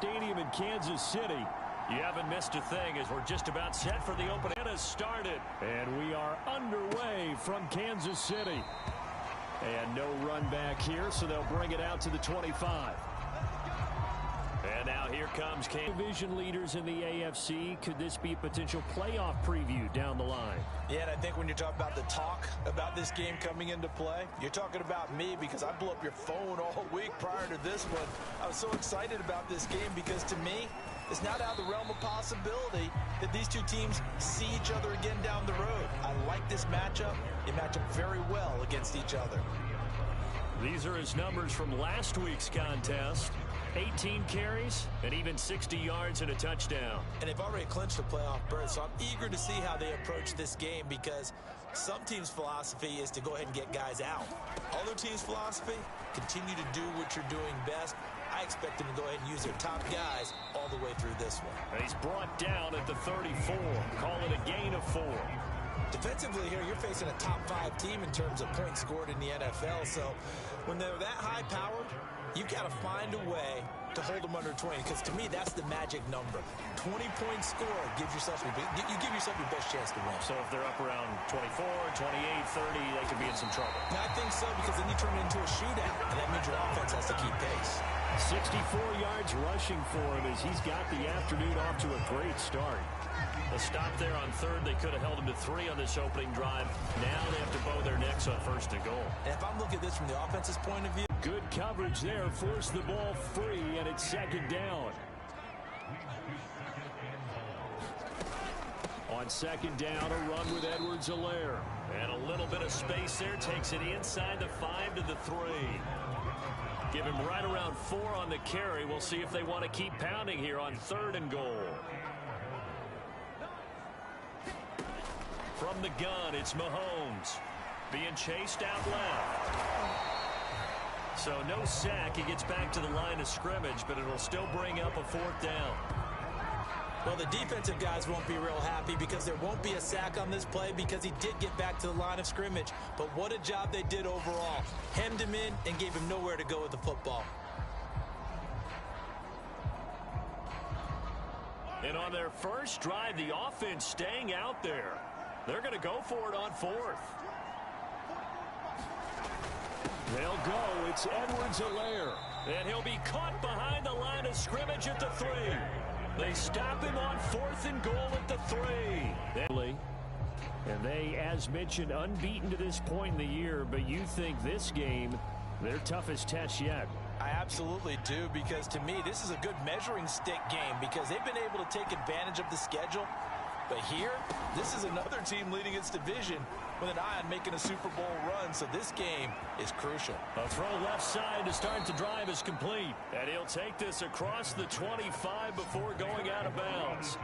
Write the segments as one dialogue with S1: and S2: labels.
S1: Stadium in Kansas City. You haven't missed a thing as we're just about set for the open. It has started. And we are underway from Kansas City. And no run back here, so they'll bring it out to the 25. And now here comes division leaders in the AFC. Could this be a potential playoff preview down the line?
S2: Yeah, and I think when you're talking about the talk about this game coming into play, you're talking about me because I blew up your phone all week prior to this one. I was so excited about this game because to me, it's not out of the realm of possibility that these two teams see each other again down the road. I like this matchup. They match up very well against each other.
S1: These are his numbers from last week's contest. 18 carries and even 60 yards and a touchdown.
S2: And they've already clinched a playoff berth, so I'm eager to see how they approach this game because some teams' philosophy is to go ahead and get guys out. Other teams' philosophy, continue to do what you're doing best. I expect them to go ahead and use their top guys all the way through this one.
S1: And he's brought down at the 34. Call it a gain of 4.
S2: Defensively here, you're facing a top 5 team in terms of points scored in the NFL. So when they're that high-powered, you've got to find a way to hold them under 20, because to me, that's the magic number. 20-point score gives yourself your best chance to win.
S1: So if they're up around 24, 28, 30, they could be in some trouble.
S2: Now, I think so, because then you turn it into a shootout, and that means your offense has to keep pace.
S1: 64 yards rushing for him as he's got the afternoon off to a great start. A stop there on third. They could have held him to 3 on this opening drive. Now they have to bow their necks on first and goal.
S2: And if I'm looking at this from the offense's point of view,
S1: good coverage there. Force the ball free, and it's second down. On second down, a run with Edwards-Helaire. And a little bit of space there. Takes it inside the 5 to the 3. Give him right around 4 on the carry. We'll see if they want to keep pounding here on third and goal. From the gun, it's Mahomes. Being chased out left. So no sack. He gets back to the line of scrimmage, but it'll still bring up a 4th down.
S2: Well, the defensive guys won't be real happy because there won't be a sack on this play because he did get back to the line of scrimmage. But what a job they did overall. Hemmed him in and gave him nowhere to go with the football.
S1: And on their first drive, the offense staying out there. They're going to go for it on 4th. They'll go. It's Edwards-Helaire. And he'll be caught behind the line of scrimmage at the 3. They stop him on 4th and goal at the 3. And they, as mentioned, unbeaten to this point in the year. But you think this game, their toughest test yet?
S2: I absolutely do, because to me, this is a good measuring stick game because they've been able to take advantage of the schedule. But here, this is another team leading its division with an eye on making a Super Bowl run, so this game is crucial.
S1: A throw left side to start the drive is complete. And he'll take this across the 25 before going out of bounds.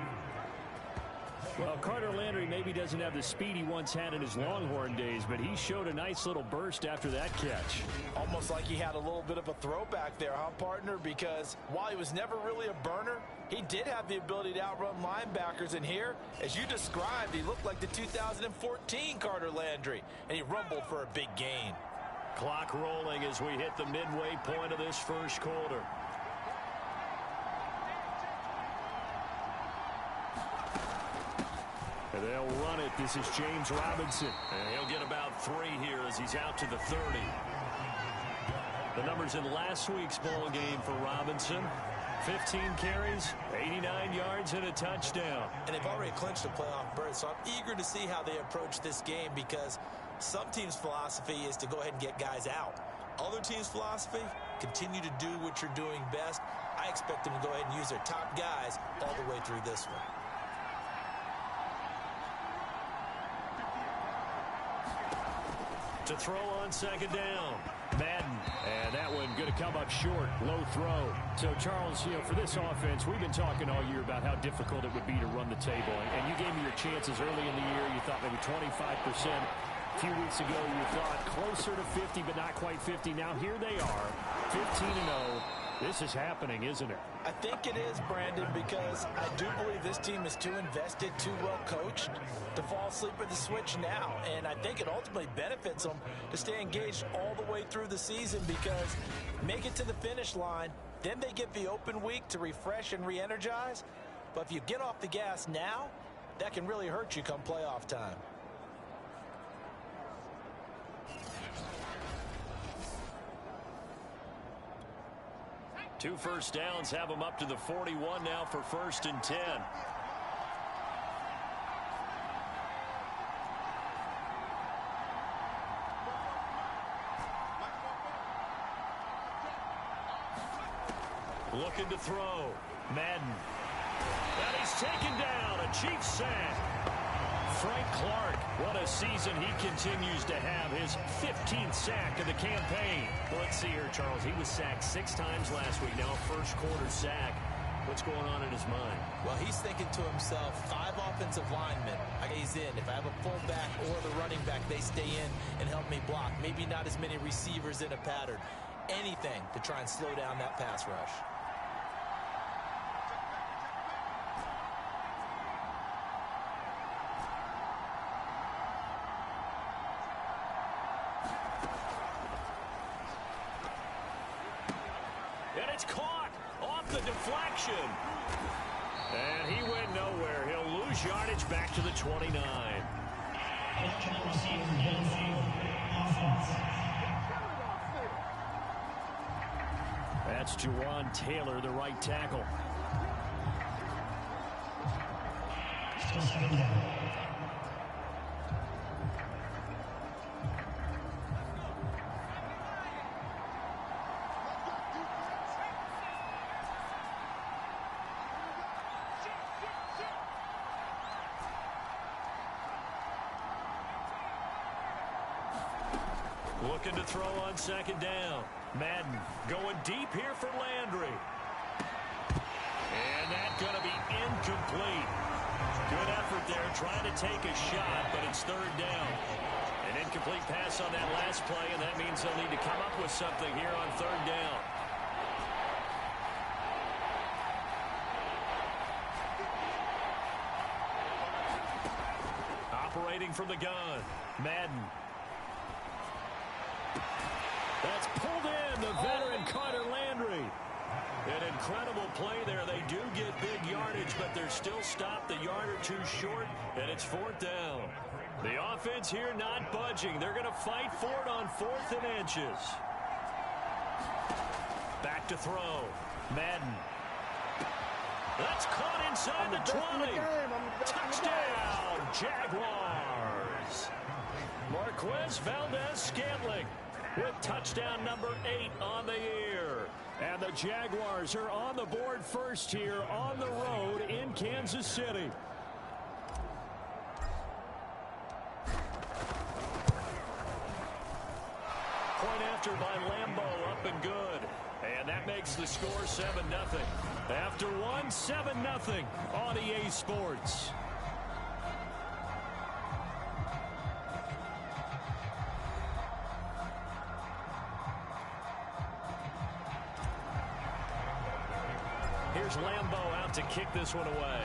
S1: Well, Carter Landry maybe doesn't have the speed he once had in his Longhorn days, but he showed a nice little burst after that catch.
S2: Almost like he had a little bit of a throwback there, huh, partner? Because while he was never really a burner, he did have the ability to outrun linebackers. And here, as you described, he looked like the 2014 Carter Landry, and he rumbled for a big gain.
S1: Clock rolling as we hit the midway point of this first quarter. And they'll run it. This is James Robinson. And he'll get about 3 here as he's out to the 30. The numbers in last week's ball game for Robinson. 15 carries, 89 yards, and a touchdown.
S2: And they've already clinched a playoff berth, so I'm eager to see how they approach this game because some teams' philosophy is to go ahead and get guys out. Other teams' philosophy, continue to do what you're doing best. I expect them to go ahead and use their top guys all the way through this one.
S1: To throw on second down. Madden. And that one going to come up short. Low throw. So, Charles, for this offense, we've been talking all year about how difficult it would be to run the table. And you gave me your chances early in the year. You thought maybe 25%. A few weeks ago, you thought closer to 50, but not quite 50. Now, here they are, 15-0. This is happening, isn't it?
S2: I think it is, Brandon, because I do believe this team is too invested, too well coached to fall asleep at the switch now. And I think it ultimately benefits them to stay engaged all the way through the season, because make it to the finish line, then they get the open week to refresh and re-energize. But if you get off the gas now, that can really hurt you come playoff time.
S1: Two first downs have them up to the 41 now for 1st and 10. Looking to throw. Madden. And he's taken down. A Chiefs sack. Frank Clark, what a season he continues to have, his 15th sack of the campaign. Well, let's see here, Charles. He was sacked 6 times last week, now a first-quarter sack. What's going on in his mind?
S2: Well, he's thinking to himself, 5 offensive linemen. He's in. If I have a fullback or the running back, they stay in and help me block. Maybe not as many receivers in a pattern. Anything to try and slow down that pass rush.
S1: And it's caught off the deflection. And he went nowhere. He'll lose yardage back to the 29. That's Juwan Taylor, the right tackle. Still 7 down. Looking to throw on 2nd down. Madden going deep here for Landry. And that's going to be incomplete. Good effort there trying to take a shot, but it's 3rd down. An incomplete pass on that last play, and that means they'll need to come up with something here on 3rd down. Operating from the gun, Madden. That's pulled in, the veteran Carter Landry. An incredible play there. They do get big yardage, but they're still stopped a yard or 2 short, and it's 4th down. The offense here not budging. They're going to fight for it on 4th and inches. Back to throw. Madden. That's caught inside the 20. Touchdown, Jaguars. Marquez Valdez-Scantling with touchdown number 8 on the year. And the Jaguars are on the board first here on the road in Kansas City. Point after by Lambeau, up and good. And that makes the score 7-0. After 1, 7-0 on EA Sports. Here's Lambeau out to kick this one away.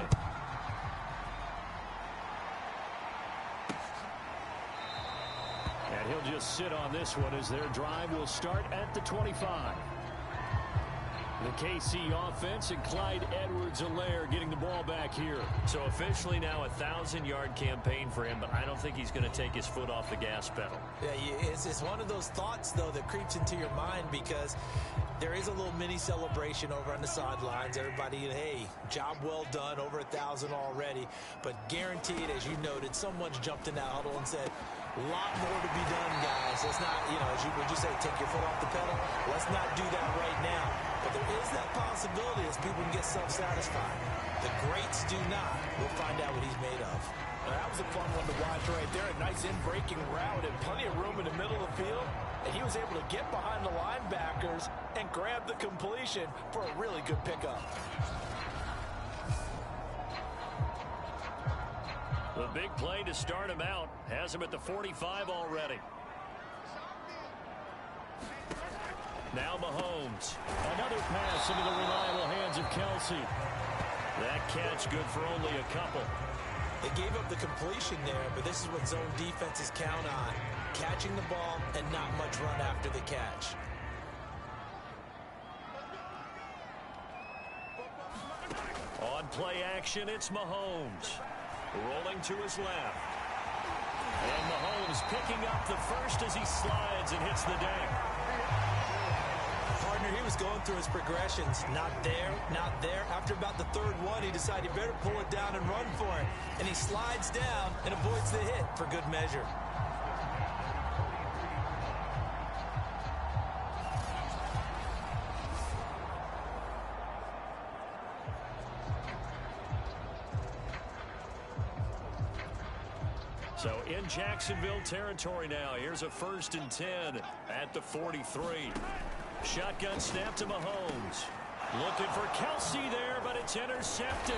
S1: And he'll just sit on this one as their drive will start at the 25. The KC offense and Clyde Edwards-Helaire getting the ball back here. So officially now a 1,000-yard campaign for him, but I don't think he's going to take his foot off the gas pedal.
S2: Yeah, it's one of those thoughts, though, that creeps into your mind because there is a little mini celebration over on the sidelines. Everybody, hey, job well done, over 1,000 already. But guaranteed, as you noted, someone's jumped in that huddle and said, a lot more to be done, guys. Let's not, would you say, take your foot off the pedal? Let's not do that right now. But there is that possibility as people can get self-satisfied. The greats do not. We'll find out what he's made of. That was a fun one to watch right there. A nice in-breaking route and plenty of room in the middle of the field. And he was able to get behind the linebackers and grab the completion for a really good pickup.
S1: The big play to start him out has him at the 45 already. Now Mahomes. Another pass into the reliable hands of Kelsey. That catch good for only a couple.
S2: They gave up the completion there, but this is what zone defenses count on. Catching the ball and not much run after the catch.
S1: On play action, it's Mahomes. Rolling to his left. And Mahomes picking up the first as he slides and hits the deck.
S2: Partner, he was going through his progressions. Not there, not there. After about the third one, he decided he better pull it down and run for it. And he slides down and avoids the hit for good measure.
S1: So in Jacksonville territory now. Here's a 1st and 10 at the 43. Shotgun snap to Mahomes. Looking for Kelsey there, but it's intercepted.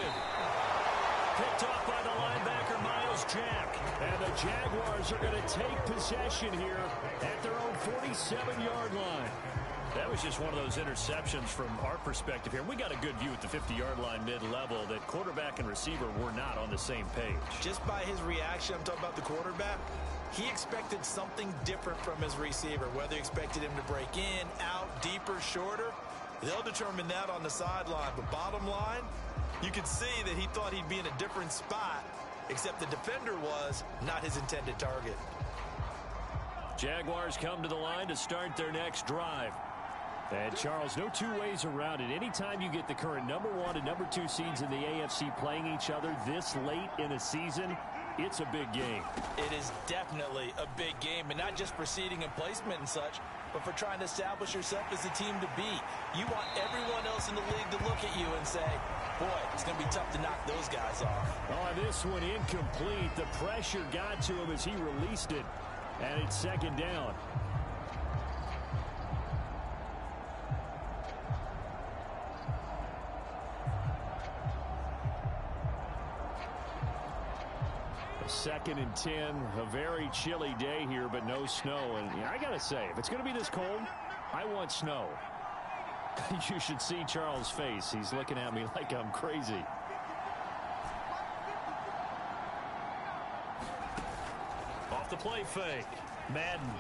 S1: Picked off by the linebacker, Myles Jack. And the Jaguars are going to take possession here at their own 47-yard line. That was just one of those interceptions from our perspective here. We got a good view at the 50-yard line mid-level that quarterback and receiver were not on the same page.
S2: Just by his reaction, I'm talking about the quarterback, he expected something different from his receiver, whether he expected him to break in, out, deeper, shorter. They'll determine that on the sideline. But bottom line, you could see that he thought he'd be in a different spot, except the defender was not his intended target.
S1: Jaguars come to the line to start their next drive. And, Charles, no two ways around it. Anytime you get the current #1 and #2 seeds in the AFC playing each other this late in a season, it's a big game.
S2: It is definitely a big game, and not just for seeding and placement and such, but for trying to establish yourself as the team to beat. You want everyone else in the league to look at you and say, boy, it's going to be tough to knock those guys off.
S1: Oh, this one incomplete. The pressure got to him as he released it, and it's 2nd down. Second and 10, a very chilly day here, but no snow. And I got to say, if it's going to be this cold, I want snow. You should see Charles' face. He's looking at me like I'm crazy. Off the play fake. Madden.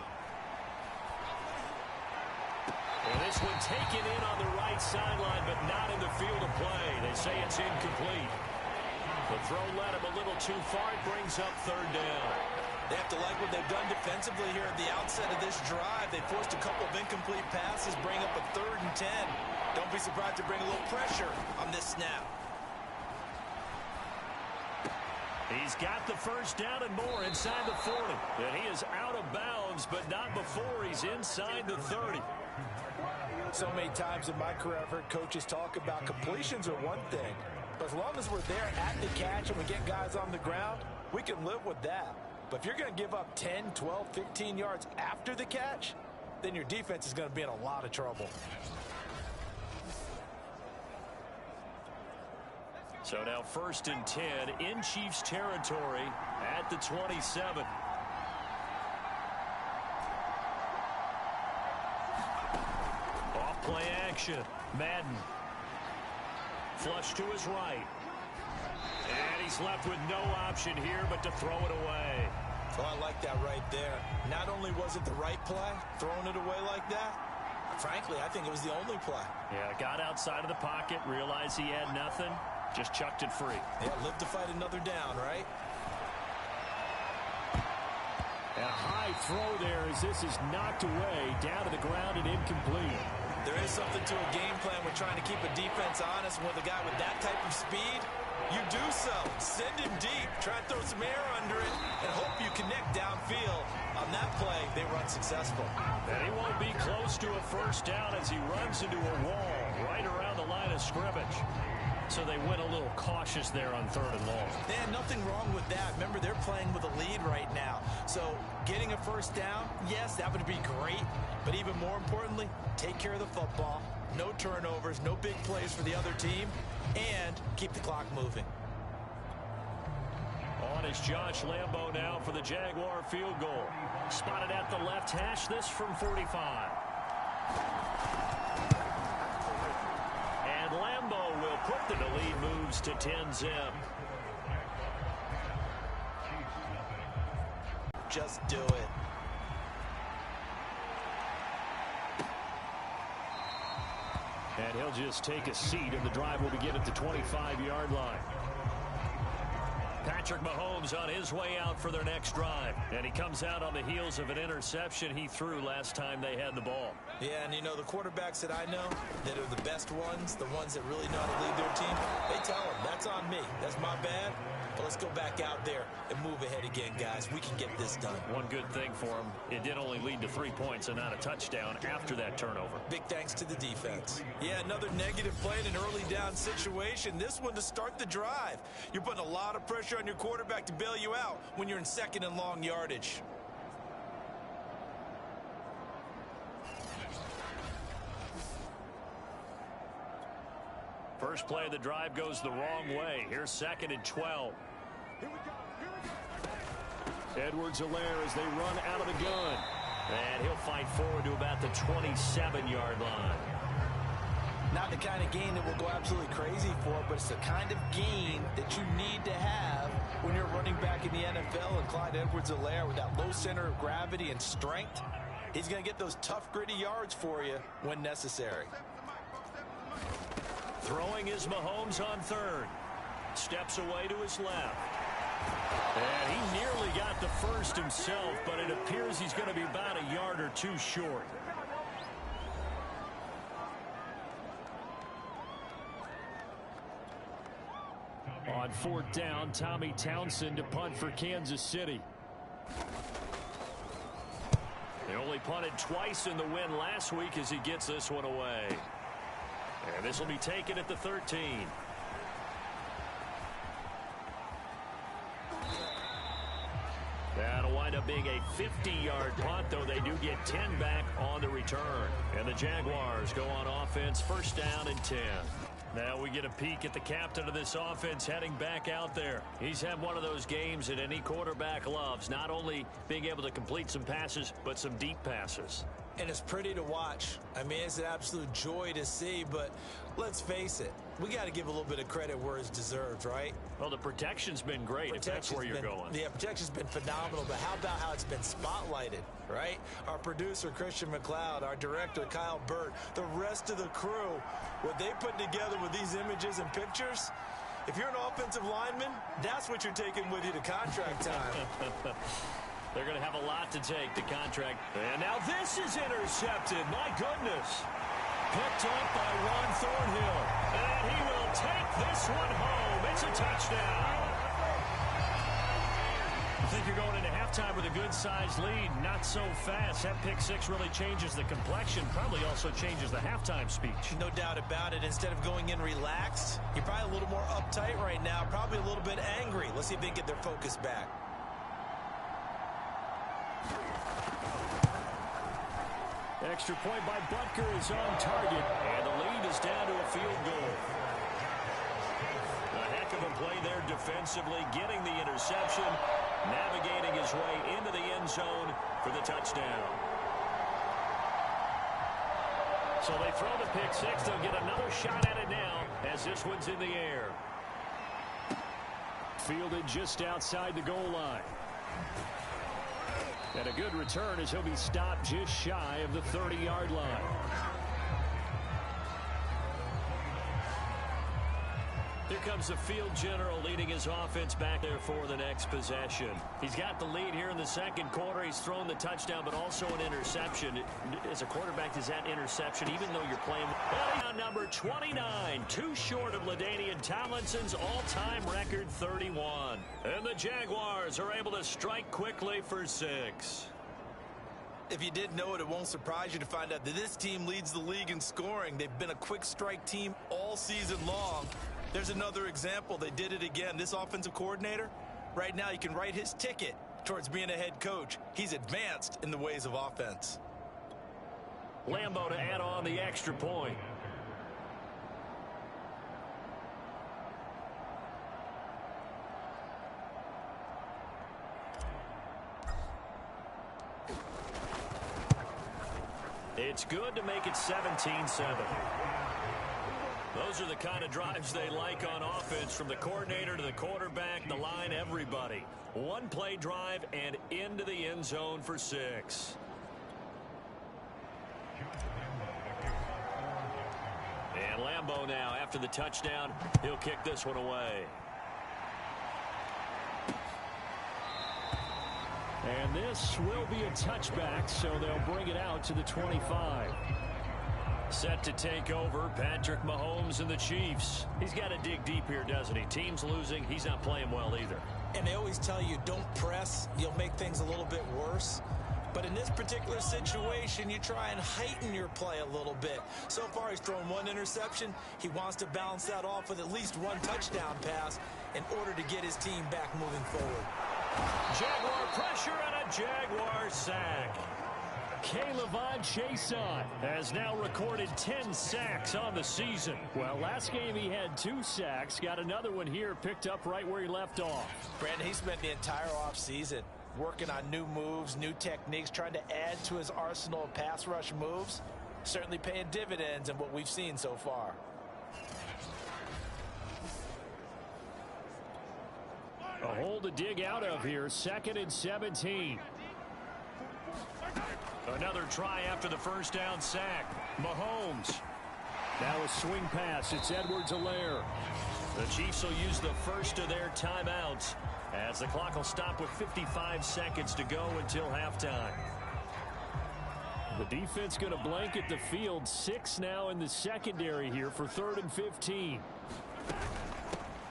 S1: And this one taken in on the right sideline, but not in the field of play. They say it's incomplete. The throw led him a little too far. It brings up 3rd down.
S2: They have to like what they've done defensively here at the outset of this drive. They forced a couple of incomplete passes, bring up a 3rd and 10. Don't be surprised to bring a little pressure on this snap.
S1: He's got the 1st down and more inside the 40. And he is out of bounds, but not before he's inside the 30.
S2: So many times in my career, I've heard coaches talk about completions are one thing. But as long as we're there at the catch and we get guys on the ground, we can live with that. But if you're going to give up 10, 12, 15 yards after the catch, then your defense is going to be in a lot of trouble.
S1: So now 1st and 10 in Chiefs territory at the 27. Off play action. Madden. Flush to his right. And he's left with no option here but to throw it away.
S2: Oh, I like that right there. Not only was it the right play, throwing it away like that, frankly, I think it was the only play.
S1: Yeah, got outside of the pocket, realized he had nothing, just chucked it free.
S2: Yeah, live to fight another down, right?
S1: A high throw there as this is knocked away, down to the ground and incomplete.
S2: There is something to a game plan with trying to keep a defense honest. With a guy with that type of speed, you do so. Send him deep. Try and throw some air under it and hope you connect downfield. On that play, they were unsuccessful.
S1: And he won't be close to a 1st down as he runs into a wall right around the line of scrimmage. So they went a little cautious there on 3rd and long.
S2: Yeah, nothing wrong with that. Remember, they're playing with a lead right now. So getting a 1st down, yes, that would be great. But even more importantly, take care of the football. No turnovers, no big plays for the other team, and keep the clock moving.
S1: On is Josh Lambo now for the Jaguar field goal. Spotted at the left hash, this from 45. And Lambeau will put the lead moves to 10-zip.
S2: Just do it.
S1: And he'll just take a seat, and the drive will begin at the 25-yard line. Patrick Mahomes on his way out for their next drive. And he comes out on the heels of an interception he threw last time they had the ball.
S2: Yeah, and you know, the quarterbacks that I know that are the best ones, the ones that really know how to lead their team, they tell them, that's on me. That's my bad. But let's go back out there and move ahead again, guys. We can get this done.
S1: One good thing for him, it did only lead to 3 points and not a touchdown after that turnover.
S2: Big thanks to the defense. Yeah, another negative play in an early down situation. This one to start the drive. You're putting a lot of pressure on your quarterback to bail you out when you're in second and long yardage.
S1: First play of the drive goes the wrong way. Here's 2nd and 12. Edwards-Helaire as they run out of the gun. And he'll fight forward to about the 27-yard line.
S2: Not the kind of gain that we'll go absolutely crazy for, but it's the kind of gain that you need to have when you're running back in the NFL. And Clyde Edwards-Helaire, with that low center of gravity and strength, he's going to get those tough, gritty yards for you when necessary.
S1: Throwing is Mahomes on 3rd. Steps away to his left. And he nearly got the first himself, but it appears he's going to be about a yard or two short. On 4th down, Tommy Townsend to punt for Kansas City. They only punted twice in the win last week as he gets this one away. And this will be taken at the 13. That'll wind up being a 50-yard punt, though they do get 10 back on the return. And the Jaguars go on offense, 1st down and 10. Now we get a peek at the captain of this offense heading back out there. He's had one of those games that any quarterback loves, not only being able to complete some passes, but some deep passes.
S2: And it's pretty to watch. I mean, it's an absolute joy to see, but let's face it, we got to give a little bit of credit where it's deserved, right?
S1: Well, the protection's been great, if that's where you're going.
S2: Yeah, protection's been phenomenal, but how about how it's been spotlighted, right? Our producer, Christian McLeod, our director, Kyle Burt, the rest of the crew, what they put together with these images and pictures, if you're an offensive lineman, that's what you're taking with you to contract time.
S1: They're going to have a lot to take to contract. And now this is intercepted. My goodness. Picked up by Juan Thornhill. And he will take this one home. It's a touchdown. I think you're going into halftime with a good-sized lead. Not so fast. That pick six really changes the complexion. Probably also changes the halftime speech.
S2: No doubt about it. Instead of going in relaxed, you're probably a little more uptight right now. Probably a little bit angry. Let's see if they can get their focus back.
S1: Extra point by Butker is on target, and the lead is down to a field goal. A heck of a play there defensively, getting the interception, navigating his way into the end zone for the touchdown. So they throw the pick six. They'll get another shot at it now as this one's in the air. Fielded just outside the goal line. And a good return as he'll be stopped just shy of the 30-yard line. Here comes the field general leading his offense back there for the next possession. He's got the lead here in the second quarter. He's thrown the touchdown, but also an interception. As a quarterback, is that interception, even though you're playing on number 29, too short of LaDainian Tomlinson's all-time record 31. And the Jaguars are able to strike quickly for 6.
S2: If you didn't know it, it won't surprise you to find out that this team leads the league in scoring. They've been a quick strike team all season long. There's another example. They did it again. This offensive coordinator, right now, you can write his ticket towards being a head coach. He's advanced in the ways of offense.
S1: Lambeau to add on the extra point. It's good to make it 17-7. Those are the kind of drives they like on offense, from the coordinator to the quarterback, the line, everybody. One play drive and into the end zone for 6. And Lambeau now, after the touchdown, he'll kick this one away.
S3: And this will be a touchback, so they'll bring it out to the 25.
S1: Set to take over, Patrick Mahomes and the Chiefs. He's got to dig deep here, doesn't he? Team's losing. He's not playing well either.
S2: And they always tell you, don't press. You'll make things a little bit worse. But in this particular situation, you try and heighten your play a little bit. So far, he's thrown 1 interception. He wants to balance that off with at least 1 touchdown pass in order to get his team back moving forward.
S1: Jaguar pressure and a Jaguar sack.
S3: K'Lavon Chaisson has now recorded 10 sacks on the season. Well, last game he had 2 sacks. Got another one here, picked up right where he left off.
S2: Brandon, he spent the entire offseason working on new moves, new techniques, trying to add to his arsenal of pass rush moves. Certainly paying dividends in what we've seen so far.
S3: A hole to dig out of here, 2nd and 17.
S1: Another try after the first down sack. Mahomes.
S3: Now a swing pass. It's Edwards-Helaire.
S1: The Chiefs will use the first of their timeouts, as the clock will stop with 55 seconds to go until halftime.
S3: The defense going to blanket the field. 6 now in the secondary here for 3rd and 15.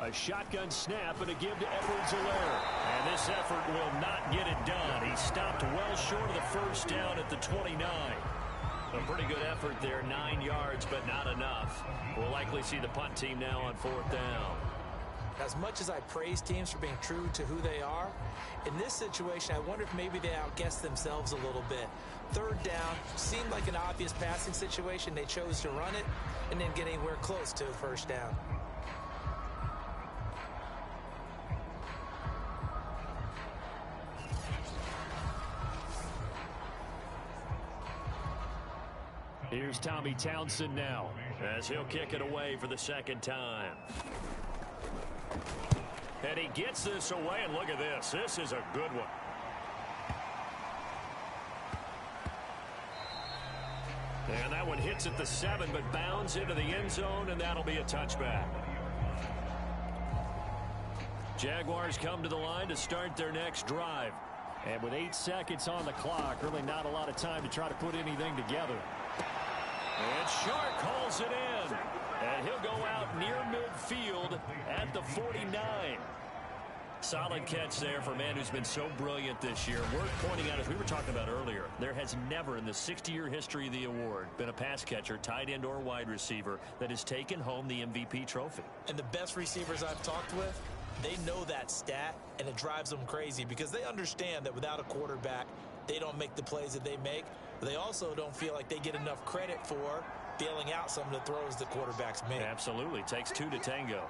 S3: A shotgun snap and a give to Edwards-Helaire.
S1: And this effort will not get it done. He stopped well short of the first down at the 29. A pretty good effort there, 9 yards, but not enough. We'll likely see the punt team now on 4th down.
S2: As much as I praise teams for being true to who they are, in this situation, I wonder if maybe they outguessed themselves a little bit. 3rd down seemed like an obvious passing situation. They chose to run it and didn't get anywhere close to the first down.
S3: Here's Tommy Townsend now,
S1: as he'll kick it away for the 2nd time. And he gets this away, and look at this. This is a good one. And that one hits at the 7, but bounds into the end zone, and that'll be a touchback. Jaguars come to the line to start their next drive.
S3: And with 8 seconds on the clock, really not a lot of time to try to put anything together.
S1: And Shark calls it in. And he'll go out near midfield at the 49. Solid catch there for a man who's been so brilliant this year. Worth pointing out, as we were talking about earlier, there has never in the 60-year history of the award been a pass catcher, tight end or wide receiver, that has taken home the MVP trophy.
S2: And the best receivers I've talked with, they know that stat, and it drives them crazy because they understand that without a quarterback, they don't make the plays that they make. But they also don't feel like they get enough credit for bailing out some of the throws the quarterbacks make.
S1: Absolutely. Takes 2 to tango.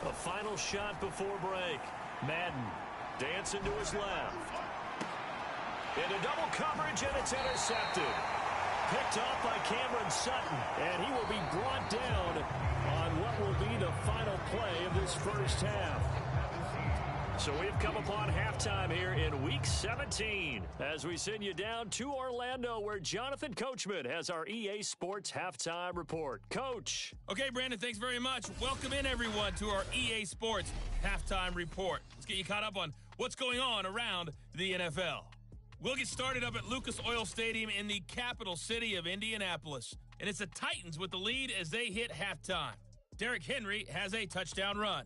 S1: A final shot before break. Madden dancing to his left. Into double coverage, and it's intercepted. Picked off by Cameron Sutton, and he will be brought down on what will be the final play of this first half. So we've come upon halftime here in Week 17 as we send you down to Orlando, where Jonathan Coachman has our EA Sports Halftime Report. Coach.
S4: Okay, Brandon, thanks very much. Welcome in, everyone, to our EA Sports Halftime Report. Let's get you caught up on what's going on around the NFL. We'll get started up at Lucas Oil Stadium in the capital city of Indianapolis. And it's the Titans with the lead as they hit halftime. Derrick Henry has a touchdown run.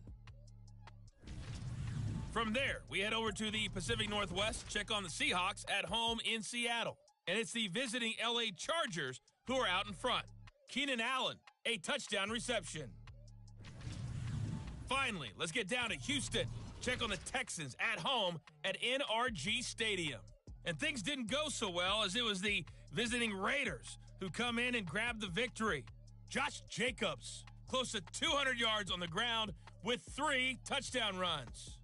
S4: From there, we head over to the Pacific Northwest, check on the Seahawks at home in Seattle. And it's the visiting LA Chargers who are out in front. Keenan Allen, a touchdown reception. Finally, let's get down to Houston. Check on the Texans at home at NRG Stadium. And things didn't go so well, as it was the visiting Raiders who come in and grab the victory. Josh Jacobs close to 200 yards on the ground with 3 touchdown runs.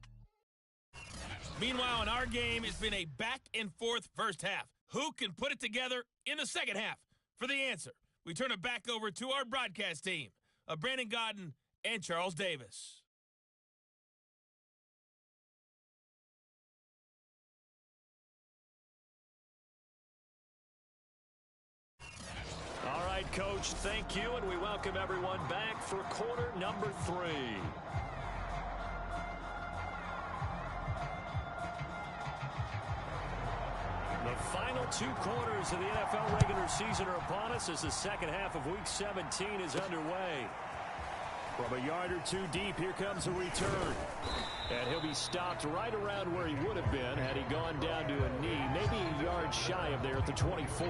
S4: Meanwhile, in our game, it's been a back-and-forth first half. Who can put it together in the second half? For the answer, we turn it back over to our broadcast team of Brandon Gaudin and Charles Davis.
S1: All right, Coach, thank you, and we welcome everyone back for quarter number 3. The final 2 quarters of the NFL regular season are upon us as the second half of Week 17 is underway. From a yard or 2 deep, here comes a return. And he'll be stopped right around where he would have been had he gone down to a knee, maybe a yard shy of there at the 24.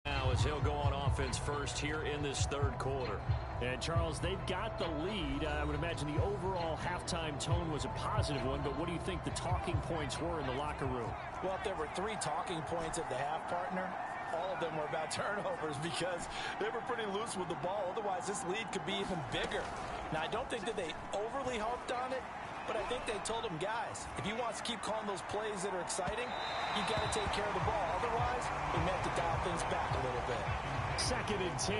S1: Now as he'll go on offense first here in this third quarter. And, Charles, they've got the lead. I would imagine the overall halftime tone was a positive one, but what do you think the talking points were in the locker room?
S2: Well, if there were 3 talking points at the half, partner, all of them were about turnovers because they were pretty loose with the ball. Otherwise, this lead could be even bigger. Now, I don't think that they overly harped on it, but I think they told them, guys, if you want to keep calling those plays that are exciting, you got to take care of the ball. Otherwise, we may have to dial things back a little bit.
S1: 2nd and 10.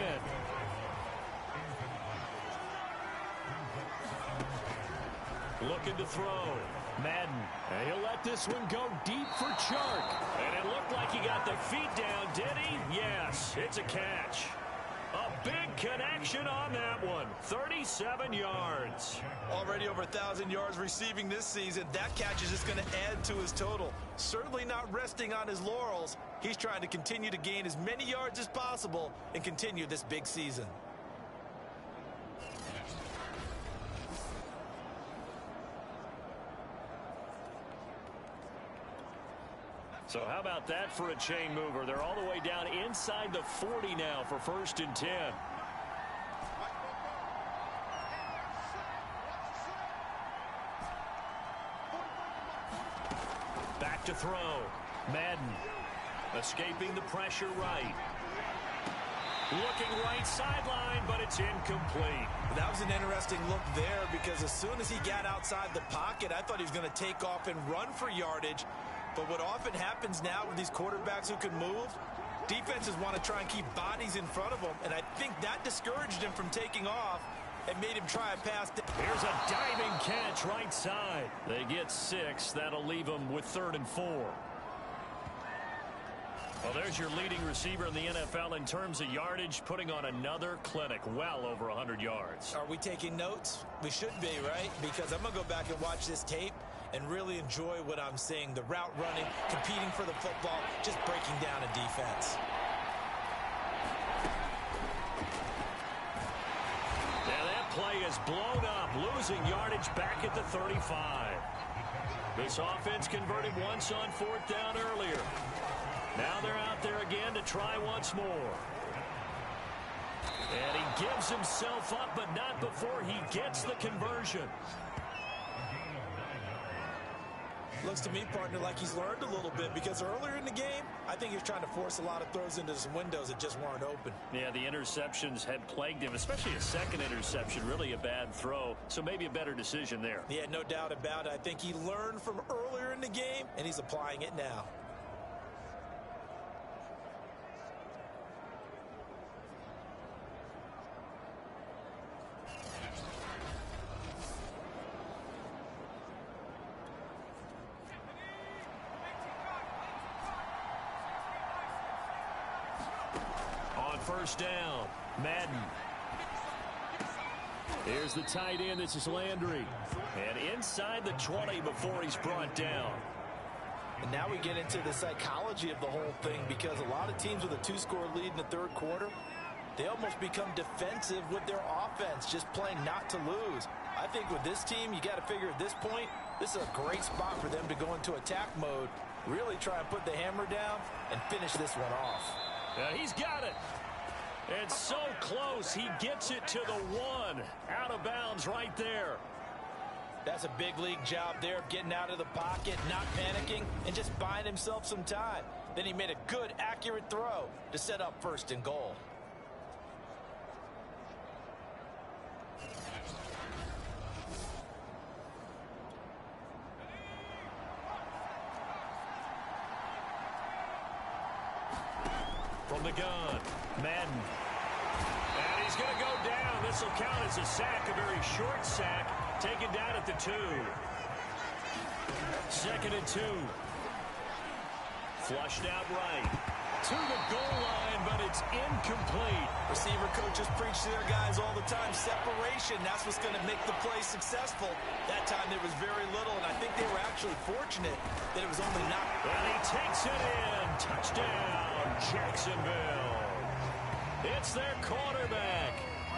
S1: Looking to throw. Madden. And he'll let this one go deep for Chark. And it looked like he got the feet down, did he? Yes, it's a catch. A big connection on that one. 37 yards.
S2: Already over 1,000 yards receiving this season. That catch is just going to add to his total. Certainly not resting on his laurels. He's trying to continue to gain as many yards as possible and continue this big season.
S1: So how about that for a chain mover? They're all the way down inside the 40 now for 1st and 10. Back to throw. Madden escaping the pressure right. Looking right sideline, but it's incomplete.
S2: That was an interesting look there because as soon as he got outside the pocket, I thought he was going to take off and run for yardage. But what often happens now with these quarterbacks who can move, defenses want to try and keep bodies in front of them, and I think that discouraged him from taking off and made him try a pass.
S1: Here's a diving catch right side. They get 6. That'll leave them with 3rd and 4. Well, there's your leading receiver in the NFL in terms of yardage, putting on another clinic, well over 100 yards.
S2: Are we taking notes? We should be, right? Because I'm going to go back and watch this tape and really enjoy what I'm seeing. The route running, competing for the football, just breaking down a defense.
S1: Yeah, that play is blown up, losing yardage back at the 35. This offense converted once on 4th down earlier. Now they're out there again to try once more. And he gives himself up, but not before he gets the conversion.
S2: Looks to me, partner, like he's learned a little bit because earlier in the game, I think he was trying to force a lot of throws into some windows that just weren't open.
S1: Yeah, the interceptions had plagued him, especially a second interception, really a bad throw. So maybe a better decision there.
S2: Yeah, no doubt about it. I think he learned from earlier in the game, and he's applying it now.
S1: First down, Madden. Here's the tight end. This is Landry. And inside the 20 before he's brought down.
S2: And now we get into the psychology of the whole thing because a lot of teams with a 2-score lead in the 3rd quarter, they almost become defensive with their offense, just playing not to lose. I think with this team, you got to figure at this point, this is a great spot for them to go into attack mode, really try and put the hammer down and finish this one off.
S1: He's got it. And so close, he gets it to the 1. Out of bounds right there.
S2: That's a big league job there of getting out of the pocket, not panicking, and just buying himself some time. Then he made a good, accurate throw to set up 1st and goal.
S1: From the gun, Madden. And he's going to go down. This will count as a sack, a very short sack, taken down at the 2. 2nd and 2. Flushed out right. To the goal line, but it's incomplete.
S2: Receiver coaches preach to their guys all the time. Separation, that's what's going to make the play successful. That time there was very little, and I think they were actually fortunate that it was only not.
S1: And he takes it in. Touchdown, Jacksonville. It's their quarterback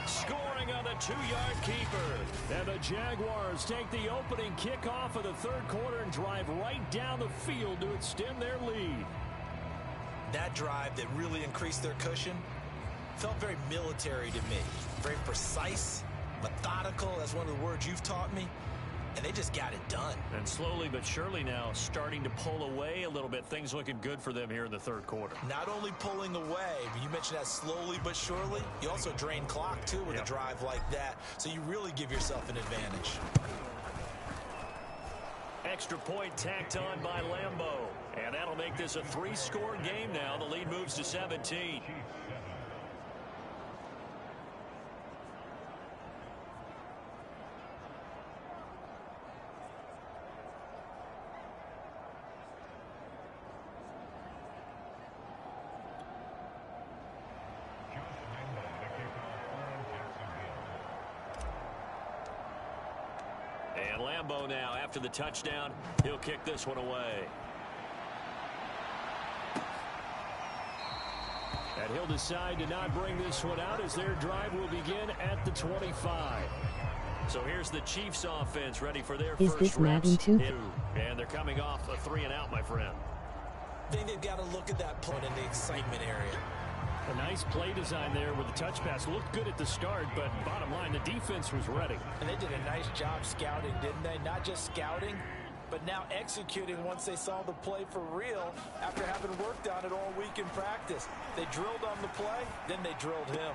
S1: scoring on the 2-yard keeper. And the Jaguars take the opening kickoff of the 3rd quarter and drive right down the field to extend their lead.
S2: That drive that really increased their cushion felt very military to me. Very precise, methodical. That's one of the words you've taught me. And they just got it done.
S1: And slowly but surely now starting to pull away a little bit. Things looking good for them here in the 3rd quarter.
S2: Not only pulling away, but you mentioned that slowly but surely. You also drain clock, too, with a drive like that. So you really give yourself an advantage.
S1: Extra point tacked on by Lambeau. And that'll make this a 3-score game now. The lead moves to 17. And Lambeau now, after the touchdown, he'll kick this one away. And he'll decide to not bring this one out as their drive will begin at the 25. So here's the Chiefs offense ready for their first
S5: this
S1: reps.
S5: Madden too?
S1: And they're coming off a 3-and-out, my friend.
S2: I think they've got to look at that point in the excitement area.
S3: A nice play design there with the touch pass. Looked good at the start, but bottom line, the defense was ready.
S2: And they did a nice job scouting, didn't they? Not just scouting, but now executing once they saw the play for real after having worked on it all week in practice. They drilled on the play, then they drilled him.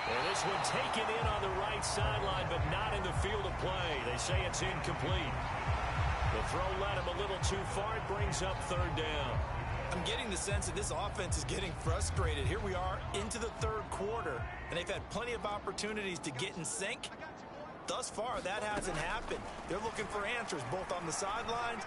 S1: And this one taken in on the right sideline, but not in the field of play. They say it's incomplete. The throw led him a little too far. It brings up 3rd down.
S2: I'm getting the sense that this offense is getting frustrated. Here we are into the 3rd quarter, and they've had plenty of opportunities to get in sync. Thus far, that hasn't happened. They're looking for answers both on the sidelines